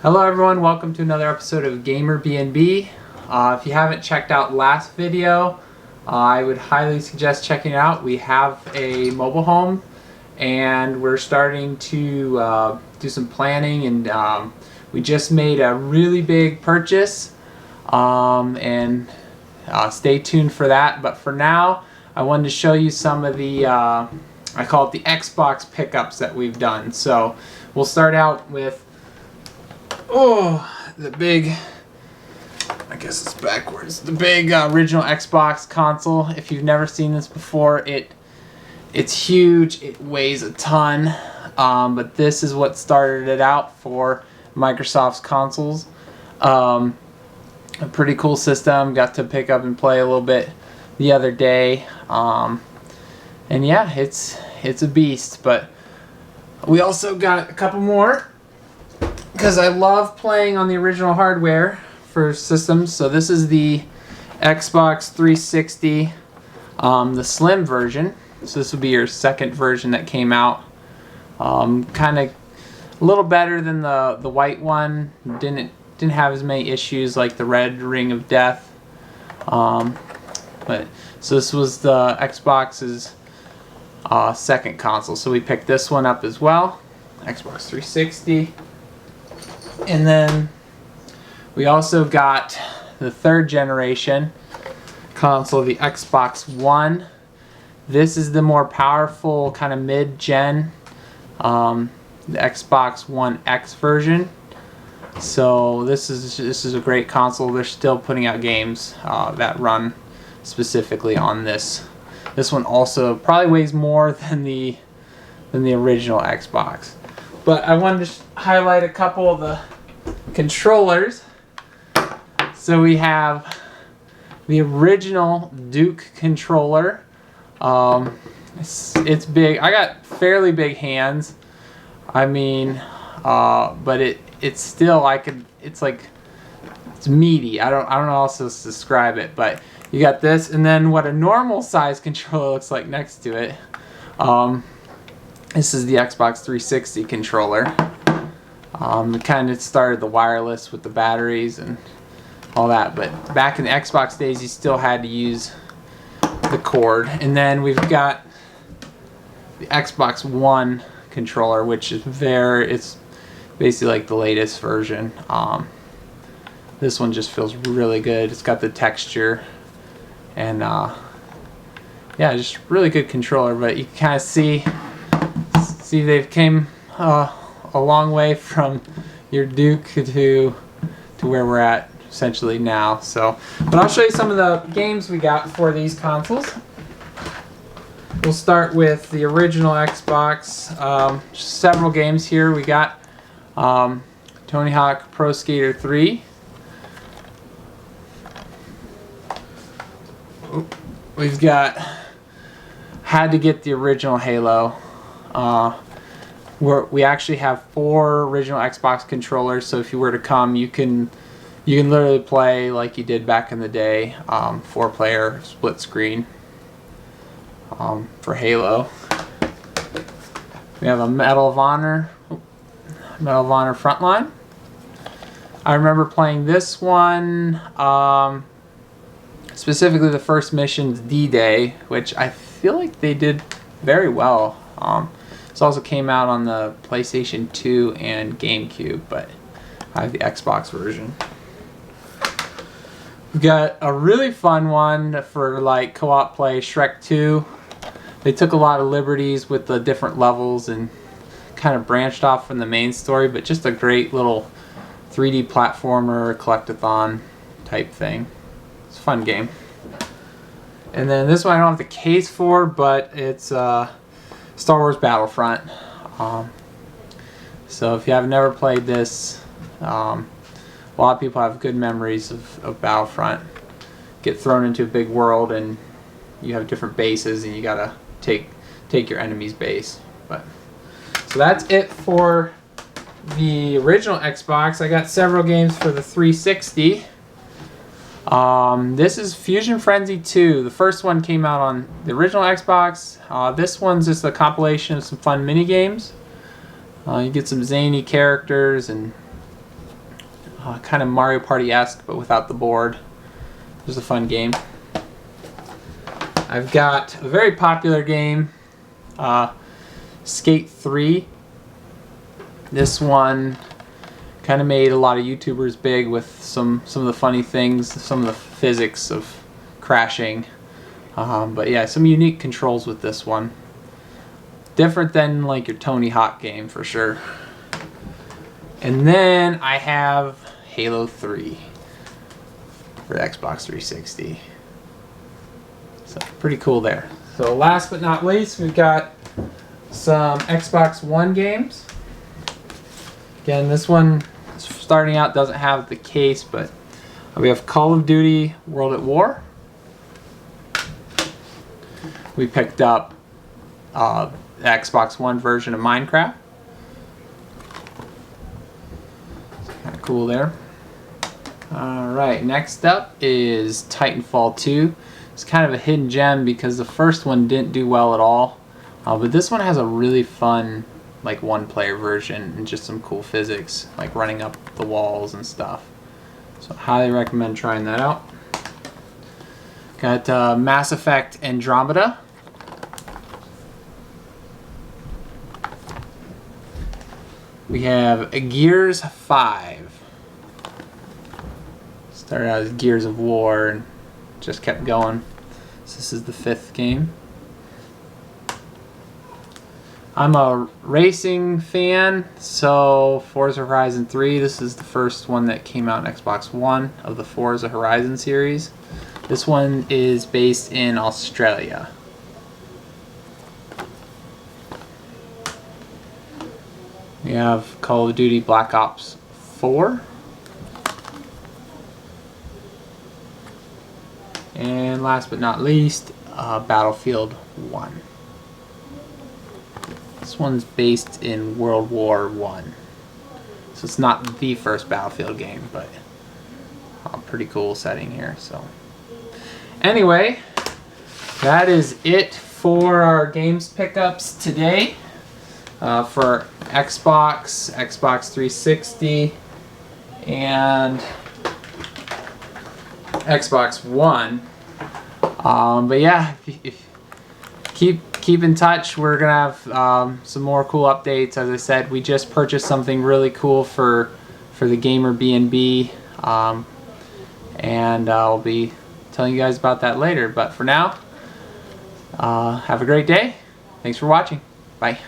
Hello everyone, welcome to another episode of Gamer BNB. If you haven't checked out last video, I would highly suggest checking it out. We have a mobile home and we're starting to do some planning, and we just made a really big purchase, and stay tuned for that. But for now, I wanted to show you some of the I call it the Xbox pickups that we've done. So we'll start out with the big, I guess it's backwards, the big original Xbox console. If you've never seen this before, it's huge, it weighs a ton, but this is what started it out for Microsoft's consoles. A pretty cool system, got to pick up and play a little bit the other day, and yeah, it's a beast. But we also got a couple more, because I love playing on the original hardware for systems. So this is the Xbox 360, the slim version. So this will be your second version that came out. Kind of a little better than the white one. Didn't have as many issues like the red ring of death. But so this was the Xbox's second console. So we picked this one up as well, Xbox 360. And then we also got the third generation console, the Xbox One. This is the more powerful kind of mid-gen, the Xbox One X version. So this is a great console. They're still putting out games that run specifically on this. This one also probably weighs more than the original Xbox. But I wanted to highlight a couple of the controllers. So we have the original Duke controller. It's big. I got fairly big hands. I mean, but it's still, it's meaty. I don't know how else to describe it, but you got this, and then what a normal size controller looks like next to it. This is the Xbox 360 controller. It kind of started the wireless with the batteries and all that, but back in the Xbox days you still had to use the cord. And then we've got the Xbox One controller, which is it's basically like the latest version. This one just feels really good. It's got the texture, and yeah, just really good controller. But you can kind of see they've came a long way from your Duke to where we're at essentially now. So, but I'll show you some of the games we got for these consoles. We'll start with the original Xbox. Several games here. We got Tony Hawk Pro Skater 3. We've had to get the original Halo. We actually have 4 original Xbox controllers, so if you were to come, you can literally play like you did back in the day, 4-player split screen for Halo. We have a Medal of Honor Frontline. I remember playing this one, specifically the first mission's D-Day, which I feel like they did very well. This also came out on the PlayStation 2 and GameCube, but I have the Xbox version. We've got a really fun one for like co-op play, Shrek 2. They took a lot of liberties with the different levels and kind of branched off from the main story, but just a great little 3D platformer, collectathon type thing. It's a fun game. And then this one I don't have the case for, but it's Star Wars Battlefront. So if you have never played this, a lot of people have good memories of Battlefront. Get thrown into a big world and you have different bases and you gotta take your enemy's base. So that's it for the original Xbox. I got several games for the 360. This is Fusion Frenzy 2. The first one came out on the original Xbox. This one's just a compilation of some fun mini games. You get some zany characters and kind of Mario Party-esque, but without the board. It was a fun game. I've got a very popular game, Skate 3. This one kind of made a lot of YouTubers big with some of the funny things, some of the physics of crashing. But yeah, some unique controls with this one. Different than like your Tony Hawk game for sure. And then I have Halo 3 for the Xbox 360. So pretty cool there. So last but not least, we've got some Xbox One games. Again, this one starting out doesn't have the case, but we have Call of Duty World at War. We picked up the Xbox One version of Minecraft. Kind of cool there. Alright, next up is Titanfall 2. It's kind of a hidden gem because the first one didn't do well at all. But this one has a really fun like one-player version and just some cool physics, like running up the walls and stuff. So highly recommend trying that out. Got Mass Effect Andromeda. We have Gears 5. Started out as Gears of War and just kept going. So this is the 5th game. I'm a racing fan, so Forza Horizon 3, this is the first one that came out on Xbox One of the Forza Horizon series. This one is based in Australia. We have Call of Duty Black Ops 4. And last but not least, Battlefield 1. This one's based in World War I. So it's not the first Battlefield game, but a pretty cool setting here. So anyway, that is it for our games pickups today. For Xbox, Xbox 360, and Xbox One. But yeah, keep in touch. We're gonna have some more cool updates. As I said, we just purchased something really cool for the Gamer B&B, and I'll be telling you guys about that later. But for now, have a great day. Thanks for watching. Bye.